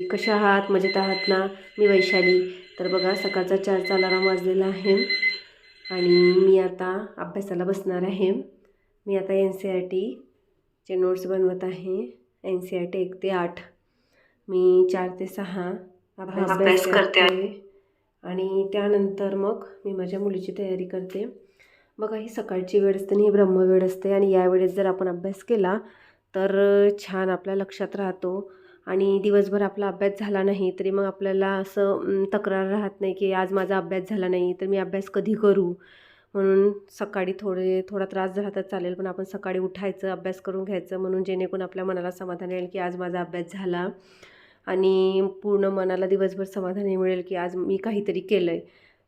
कशा आहात? मजेत आहात ना? मी वैशाली. तर बघा सकाळचा 4चा अलार्म वाजलेला आहे आणि मी आता अभ्यासाला बसणार आहे. मी आता NCERTचे नोट्स बनवत आहे. NCERT 1 ते 8. मी 4 ते 6 अभ्यास करते आणि त्यानंतर मग मी माझ्या मुलीची तयारी करते. बघा ही सकाळची वेळ असते आणि ही ब्रह्मवेळ असते आणि या वेळेस जर आपण अभ्यास केला तर छान आपल्या लक्षात राहतो आणि दिवसभर आपला अभ्यास झाला नाही तरी मग आपल्याला असं तक्रार राहत नाही की आज माझा अभ्यास झाला नाही तर मी अभ्यास कधी करू. म्हणून सकाळी थोडा त्रास झाला तर चालेल, पण आपण सकाळी उठायचं, अभ्यास करून घ्यायचं, म्हणून जेणेकरून आपल्या मनाला समाधान येईल की आज माझा अभ्यास झाला आणि पूर्ण मनाला दिवसभर समाधान मिळेल की आज मी काहीतरी केलं आहे.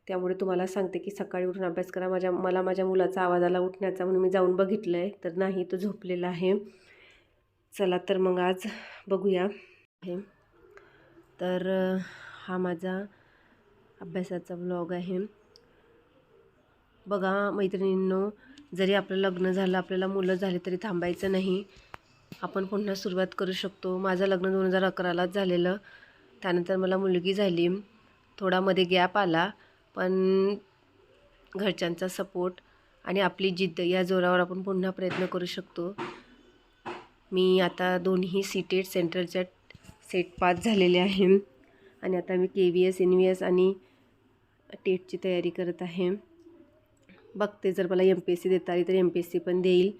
त्यामुळे तुम्हाला सांगते की सकाळी उठून अभ्यास करा. मला माझ्या मुलाचा आवाज आला उठण्याचा, म्हणून मी जाऊन बघितलं आहे तर नाही, तो झोपलेला आहे. चला तर मग आज बघूया. तर हा माझा अभ्यासाचा व्लॉग आहे. बघा मैत्रिणींनो, जरी आपलं लग्न झालं, आपल्याला मुलं झाली तरी थांबायचं नाही. आपण पुन्हा सुरुवात करू शकतो. माझं लग्न 2011लाच झालेलं. त्यानंतर मला मुलगी झाली. थोडा मध्ये गॅप आला, पण घरच्यांचा सपोर्ट आणि आपली जिद्द या जोरावर आपण पुन्हा प्रयत्न करू शकतो. मी आता दोन्ही CTET सेंट्रलच्या सेट पास झालेले आहे आणि आता मी KVS, NVS आणि टेटची तयारी करत आहे. बघते जर मला MPSC देता आली तर MPSC पण देईल,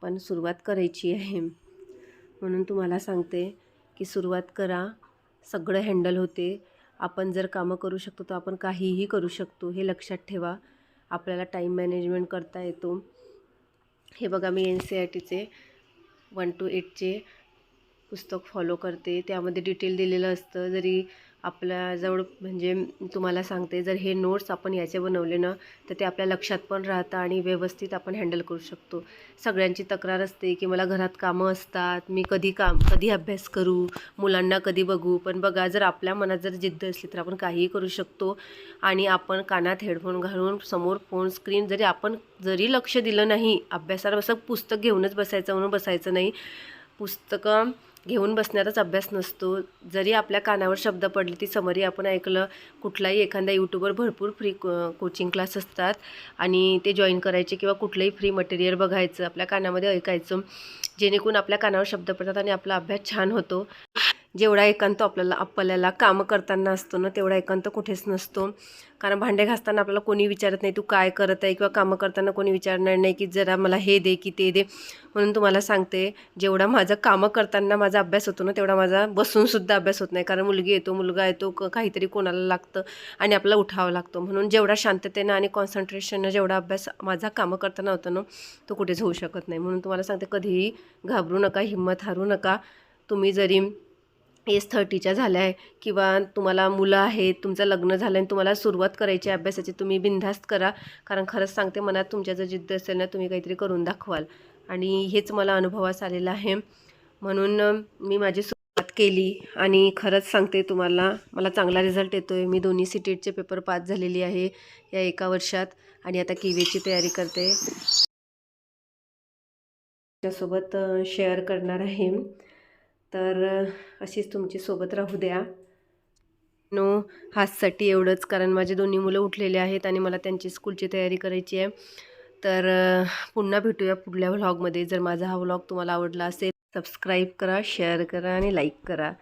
पण सुरुवात करायची आहे. म्हणून तुम्हाला सांगते की सुरुवात करा, सगळं हँडल होते. आपण जर कामं करू शकतो तर आपण काहीही करू शकतो, हे लक्षात ठेवा. आपल्याला टाईम मॅनेजमेंट करता येतो. हे बघा मी NCERTचे 1 to 8चे पुस्तक फॉलो करते. त्यामध्ये डिटेल दिलेलं असतं. जरी आपल्याजवळ म्हणजे तुम्हाला सांगते, जर हे नोट्स आपण याचे बनवले ना तर ते आपल्या लक्षात पण राहतं आणि व्यवस्थित आपण हँडल करू शकतो. सगळ्यांची तक्रार असते की मला घरात कामं असतात, मी कधी अभ्यास करू, मुलांना कधी बघू. पण बघा, जर आपल्या मनात जर जिद्द असली तर आपण काहीही करू शकतो. आणि आपण कानात हेडफोन घालून समोर फोन स्क्रीन जरी लक्ष दिलं नाही अभ्यासाला, असं पुस्तक घेऊनच बसायचं म्हणून बसायचं नाही. पुस्तकं घेऊन बसण्यातच अभ्यास नसतो. जरी आपल्या कानावर शब्द पडले, ती समरी आपण ऐकलं, कुठलाही एखाद्या यूट्यूबवर भरपूर फ्री कोचिंग क्लास असतात आणि ते जॉईन करायचे किंवा कुठलंही फ्री मटेरियल बघायचं, आपल्या कानामध्ये ऐकायचं, जेणेकरून आपल्या कानावर शब्द पडतात आणि आपला अभ्यास छान होतो. जेवढा एकांत आपल्याला कामं करताना असतो ना, तेवढा एकांत कुठेच नसतो. कारण भांडे घासताना आपल्याला कोणी विचारत नाही तू काय करत आहे, किंवा कामं करताना कोणी विचारणार नाही की जरा मला हे दे की ते दे. म्हणून तुम्हाला सांगते, जेवढा माझं कामं करताना माझा अभ्यास होतो ना, तेवढा माझा बसूनसुद्धा अभ्यास होत नाही. कारण मुलगा येतो, काहीतरी कोणाला लागतं आणि आपल्याला उठावं लागतं. म्हणून जेवढा शांततेनं आणि कॉन्सन्ट्रेशननं जेवढा अभ्यास माझा कामं करताना होतो ना, तो कुठेच होऊ शकत नाही. म्हणून तुम्हाला सांगते, कधीही घाबरू नका, हिंमत हारू नका. तुम्ही जरी एज 30च्या झाल्या आहे किंवा तुम्हाला मुलं आहेत, तुमचं लग्न झालं आणि तुम्हाला सुरुवात करायची अभ्यासाची, तुम्ही बिनधास्त करा. कारण खरंच सांगते, मनात तुमच्या जर जिद्द असेल ना, तुम्ही काहीतरी करून दाखवाल आणि हेच मला अनुभवास आलेलं आहे. म्हणून मी माझी सुरुवात केली आणि खरंच सांगते तुम्हाला, मला चांगला रिझल्ट येतो आहे. मी दोन्ही CTETचे पेपर पास झालेली आहे या एका वर्षात आणि आता KVSची तयारी करते. त्यासोबत शेअर करणार आहे. तर अशीच तुमची सोबत राहू द्या. हाचसाठी एवढंच, कारण माझे दोन्ही मुलं उठलेले आहेत आणि मला त्यांची स्कूलची तयारी करायची आहे. तर पुन्हा भेटूया पुढल्या व्लॉगमध्ये. जर माझा हा व्लॉग तुम्हाला आवडला असेल, सबस्क्राईब करा, शेअर करा आणि लाईक करा.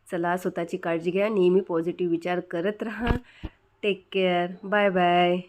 चला, स्वतःची काळजी घ्या, नेहमी पॉझिटिव्ह विचार करत राहा. Take care, bye bye.